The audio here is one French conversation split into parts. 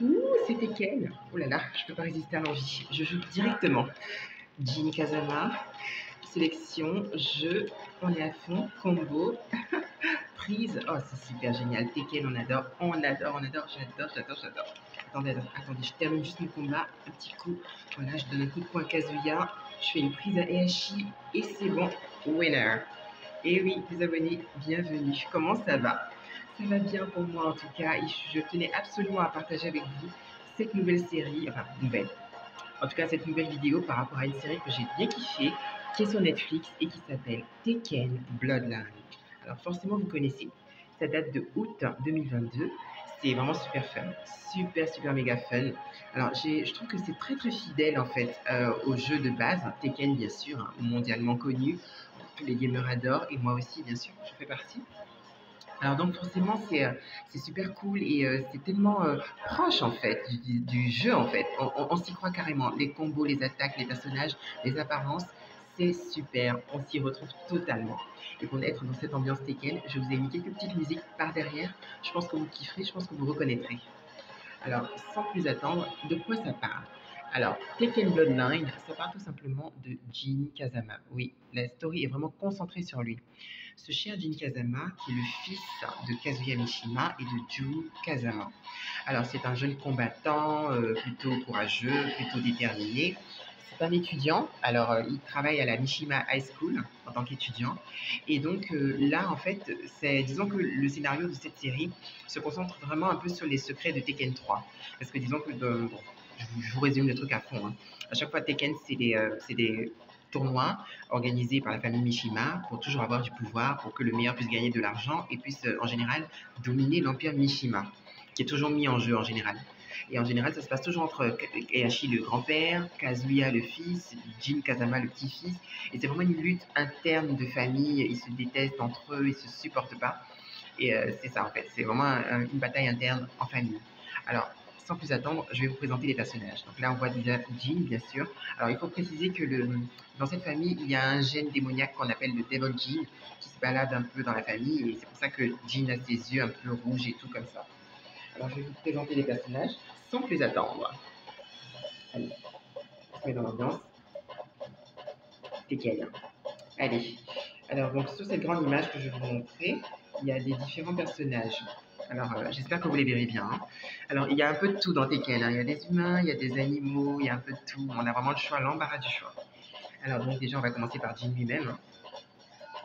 Ouh, c'était quel? Oh là là, je peux pas résister à l'envie. Je joue directement. Jin Kazama, sélection, jeu, on est à fond, combo, prise. Oh, c'est super génial. Tekken, on adore, j'adore. Attendez, je termine juste mon combat. Un petit coup. Voilà, je donne un coup de poing à Kazuya. Je fais une prise à Heihachi et c'est bon. Winner. Et oui, les abonnés, bienvenue. Comment ça va? Ça va bien pour moi en tout cas. Et je tenais absolument à partager avec vous cette nouvelle série, enfin nouvelle, en tout cas cette nouvelle vidéo par rapport à une série que j'ai bien kiffée, qui est sur Netflix et qui s'appelle Tekken Bloodline. Alors forcément vous connaissez, ça date de août 2022, c'est vraiment super fun, super méga fun. Alors je trouve que c'est très fidèle en fait au jeu de base, Tekken bien sûr, hein, mondialement connu, tous les gamers adorent et moi aussi bien sûr, je fais partie. Alors donc forcément c'est super cool et c'est tellement proche en fait du jeu en fait. On s'y croit carrément. Les combos, les attaques, les personnages, les apparences, c'est super. On s'y retrouve totalement. Et pour être dans cette ambiance Tekken, je vous ai mis quelques petites musiques par derrière. Je pense que vous kifferez, je pense que vous reconnaîtrez. Alors, sans plus attendre, de quoi ça parle? Alors, Tekken Bloodline, ça parle tout simplement de Jin Kazama. Oui, la story est vraiment concentrée sur lui. Ce cher Jin Kazama, qui est le fils de Kazuya Mishima et de Jun Kazama. Alors, c'est un jeune combattant, plutôt courageux, plutôt déterminé. C'est un étudiant, alors il travaille à la Mishima High School en tant qu'étudiant. Et donc là, en fait, disons que le scénario de cette série se concentre vraiment un peu sur les secrets de Tekken 3. Parce que disons que, bon, je vous résume le truc à fond, hein. À chaque fois, Tekken, c'est des tournois organisés par la famille Mishima pour toujours avoir du pouvoir, pour que le meilleur puisse gagner de l'argent et puisse en général dominer l'empire Mishima, qui est toujours mis en jeu en général. Et en général, ça se passe toujours entre Heihachi le grand-père, Kazuya le fils, Jin Kazama le petit-fils. Et c'est vraiment une lutte interne de famille. Ils se détestent entre eux, ils se supportent pas. Et c'est ça en fait, c'est vraiment une bataille interne en famille. Alors, sans plus attendre, je vais vous présenter les personnages. Donc là, on voit déjà Jin, bien sûr. Alors, il faut préciser que dans cette famille, il y a un gène démoniaque qu'on appelle le Devil Jin, qui se balade un peu dans la famille. Et c'est pour ça que Jin a ses yeux un peu rouges et tout comme ça. Alors, je vais vous présenter les personnages sans plus attendre. Allez, on se met dans l'ambiance. Tekken. Allez. Alors, donc, sur cette grande image que je vais vous montrer, il y a des différents personnages. Alors, j'espère que vous les verrez bien, hein. Alors, il y a un peu de tout dans Tekken, hein. Il y a des humains, il y a des animaux, il y a un peu de tout. On a vraiment le choix, l'embarras du choix. Alors, donc, déjà, on va commencer par Jin lui-même, hein.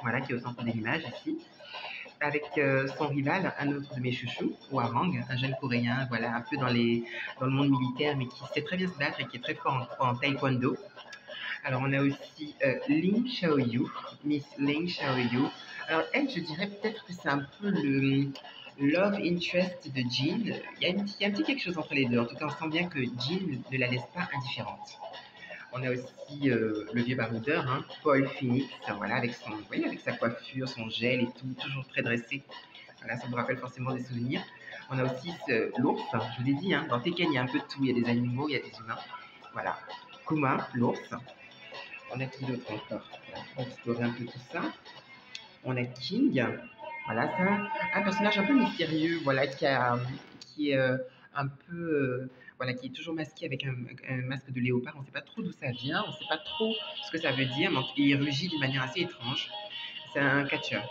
Voilà, qui est au centre de l'image ici. Avec son rival, un autre de mes chouchous, Warang, un jeune coréen, voilà, un peu dans le monde militaire, mais qui sait très bien se battre et qui est très fort en taekwondo. Alors, on a aussi Ling Xiaoyu, Miss Ling Xiaoyu. Alors, elle, je dirais peut-être que c'est un peu le love interest de Jin. Il y a un petit quelque chose entre les deux. En tout cas, on sent bien que Jin ne la laisse pas indifférente. On a aussi le vieux baroudeur, hein, Paul Phoenix, voilà, vous voyez, avec sa coiffure, son gel et tout, toujours très dressé. Voilà, ça vous rappelle forcément des souvenirs. On a aussi l'ours, je vous ai dit, hein, dans Tekken, il y a un peu de tout. Il y a des animaux, il y a des humains. Voilà. Kuma, l'ours. On a qui d'autre encore? On va explorer un peu tout ça. On a King. Voilà, c'est un personnage un peu mystérieux, voilà, qui est un peu, voilà, qui est toujours masqué avec un masque de léopard. On ne sait pas trop d'où ça vient, on ne sait pas trop ce que ça veut dire, mais il rugit d'une manière assez étrange. C'est un catcheur.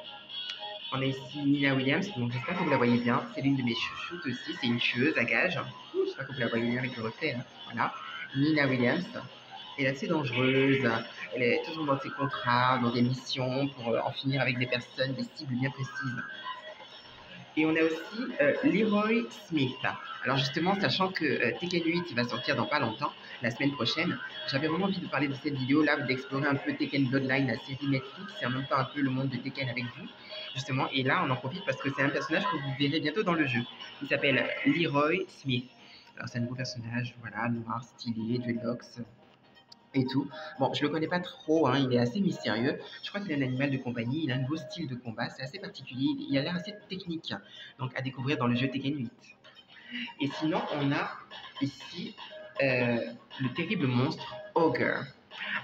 On a ici Nina Williams, donc j'espère que vous la voyez bien. C'est l'une de mes chouchoutes aussi, c'est une tueuse à gages. J'espère que vous la voyez bien avec le reflet, hein. Voilà, Nina Williams. Elle est assez dangereuse, elle est toujours dans ses contrats, dans des missions pour en finir avec des personnes, des cibles bien précises. Et on a aussi Leroy Smith. Alors justement, sachant que Tekken 8 va sortir dans pas longtemps, la semaine prochaine, j'avais vraiment envie de parler de cette vidéo-là, d'explorer un peu Tekken Bloodline, la série Netflix, et en même temps un peu le monde de Tekken avec vous, justement. Et là, on en profite parce que c'est un personnage que vous verrez bientôt dans le jeu. Il s'appelle Leroy Smith. Alors c'est un nouveau personnage, voilà, noir, stylé, dreadlocks et tout. Bon, je le connais pas trop, hein, il est assez mystérieux. Je crois qu'il est un animal de compagnie, il a un nouveau style de combat, c'est assez particulier, il a l'air assez technique, donc à découvrir dans le jeu Tekken 8. Et sinon, on a ici le terrible monstre Ogre.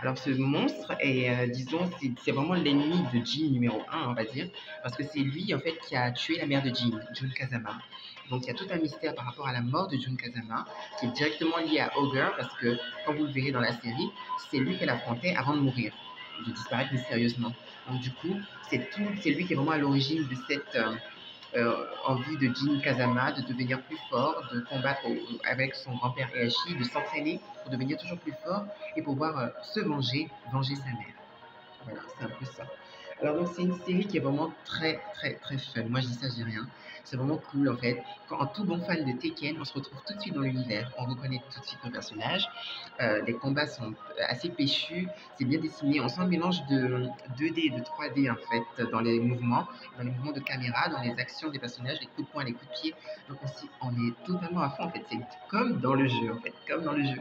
Alors ce monstre est, disons, c'est vraiment l'ennemi de Jin numéro un, on va dire, parce que c'est lui, en fait, qui a tué la mère de Jin, Jun Kazama. Donc il y a tout un mystère par rapport à la mort de Jun Kazama, qui est directement lié à Ogre, parce que, comme vous le verrez dans la série, c'est lui qu'elle affrontait avant de mourir, de disparaître mystérieusement. Donc du coup, c'est lui qui est vraiment à l'origine de cette envie de Jin Kazama de devenir plus fort, de combattre avec son grand-père Heihachi, de s'entraîner pour devenir toujours plus fort et pouvoir se venger sa mère. Voilà, c'est un peu ça. Alors donc c'est une série qui est vraiment très très très fun. Moi je dis ça, je dis rien. C'est vraiment cool en fait. Quand en tout bon fan de Tekken, on se retrouve tout de suite dans l'univers. On reconnaît tout de suite nos personnages. Les combats sont assez péchus. C'est bien dessiné. On sent un mélange de 2D et de 3D en fait dans les mouvements de caméra, dans les actions des personnages, les coups de poing, les coups de pied. Donc on est totalement à fond en fait. C'est comme dans le jeu en fait, comme dans le jeu.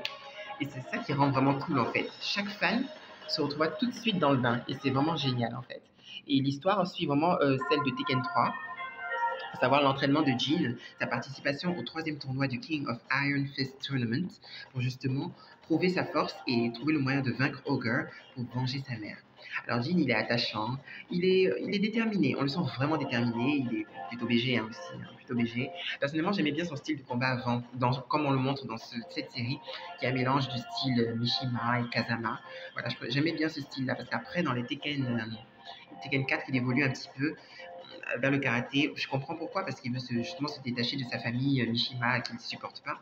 Et c'est ça qui rend vraiment cool en fait. Chaque fan se retrouve tout de suite dans le bain et c'est vraiment génial en fait. Et l'histoire suit vraiment celle de Tekken 3, à savoir l'entraînement de Jin, sa participation au troisième tournoi du King of Iron Fist Tournament pour justement prouver sa force et trouver le moyen de vaincre Ogre pour venger sa mère. Alors Jin, il est attachant, il est déterminé, on le sent vraiment déterminé, il est plutôt BG hein, aussi, hein, plutôt BG. Personnellement, j'aimais bien son style de combat avant, comme on le montre dans cette série, qui est un mélange du style Mishima et Kazama. Voilà, j'aimais bien ce style-là, parce qu'après, dans les Tekken 4, il évolue un petit peu vers le karaté. Je comprends pourquoi, parce qu'il veut justement se détacher de sa famille Mishima qu'il ne supporte pas.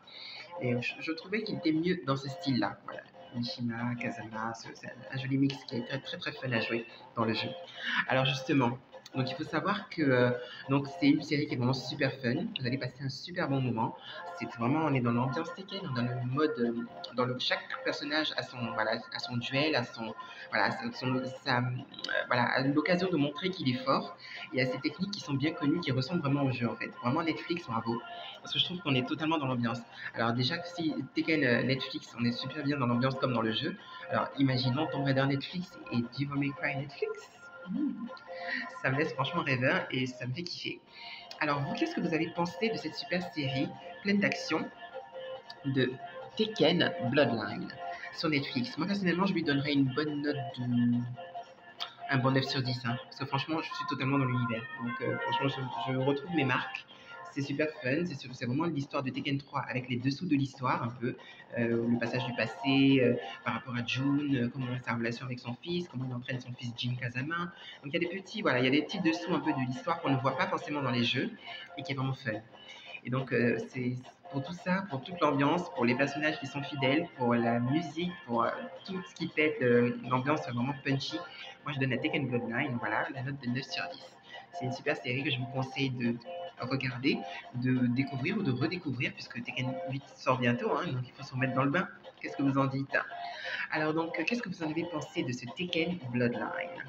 Et je trouvais qu'il était mieux dans ce style-là. Voilà. Mishima, Kazama, c'est un joli mix qui est très très très fun à jouer dans le jeu. Alors justement, donc il faut savoir que donc c'est une série qui est vraiment super fun. Vous allez passer un super bon moment. C'est vraiment, on est dans l'ambiance Tekken, dans le mode, chaque personnage a son voilà, a son duel, a son voilà, voilà, a l'occasion de montrer qu'il est fort. Il y a ces techniques qui sont bien connues, qui ressemblent vraiment au jeu en fait. Vraiment Netflix, bravo, parce que je trouve qu'on est totalement dans l'ambiance. Alors déjà que si Tekken Netflix, on est super bien dans l'ambiance comme dans le jeu. Alors imaginons Tomb Raider Netflix et Devil May Cry Netflix. Ça me laisse franchement rêveur et ça me fait kiffer. Alors vous, qu'est-ce que vous avez pensé de cette super série pleine d'action de Tekken Bloodline sur Netflix? Moi personnellement, je lui donnerais une bonne note de un bon 9 sur 10. Hein, parce que franchement, je suis totalement dans l'univers. Donc franchement, je retrouve mes marques. C'est super fun, c'est vraiment l'histoire de Tekken 3 avec les dessous de l'histoire un peu, le passage du passé par rapport à June, comment sa relation avec son fils, comment il entraîne son fils Jin Kazama. Donc il y a des petits, voilà, il y a des petits dessous un peu de l'histoire qu'on ne voit pas forcément dans les jeux et qui est vraiment fun. Et donc, c'est pour tout ça, pour toute l'ambiance, pour les personnages qui sont fidèles, pour la musique, pour tout ce qui fait l'ambiance vraiment punchy. Moi, je donne à Tekken Bloodline, voilà, la note de 9 sur 10. C'est une super série que je vous conseille de regarder, de découvrir ou de redécouvrir, puisque Tekken 8 sort bientôt, hein, donc il faut se remettre dans le bain. Qu'est-ce que vous en dites? Alors donc, qu'est-ce que vous en avez pensé de ce Tekken Bloodline?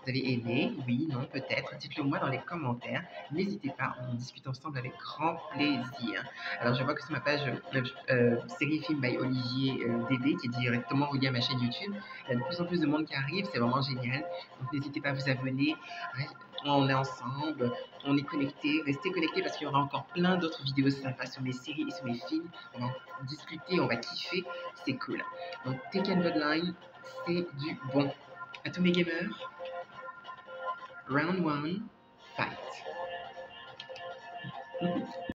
Vous avez aimé? Oui, non, peut-être. Dites-le moi dans les commentaires. N'hésitez pas, on en discute ensemble avec grand plaisir. Alors, je vois que sur ma page série film by Olivier DB, qui est directement reliée à ma chaîne YouTube, il y a de plus en plus de monde qui arrive, c'est vraiment génial. Donc, n'hésitez pas à vous abonner. On est ensemble, on est connectés. Restez connectés parce qu'il y aura encore plein d'autres vidéos sympas sur mes séries et sur mes films. On va discuter, on va kiffer. C'est cool. Donc, Tekken Bloodline, c'est du bon. À tous mes gamers. Round one, fight.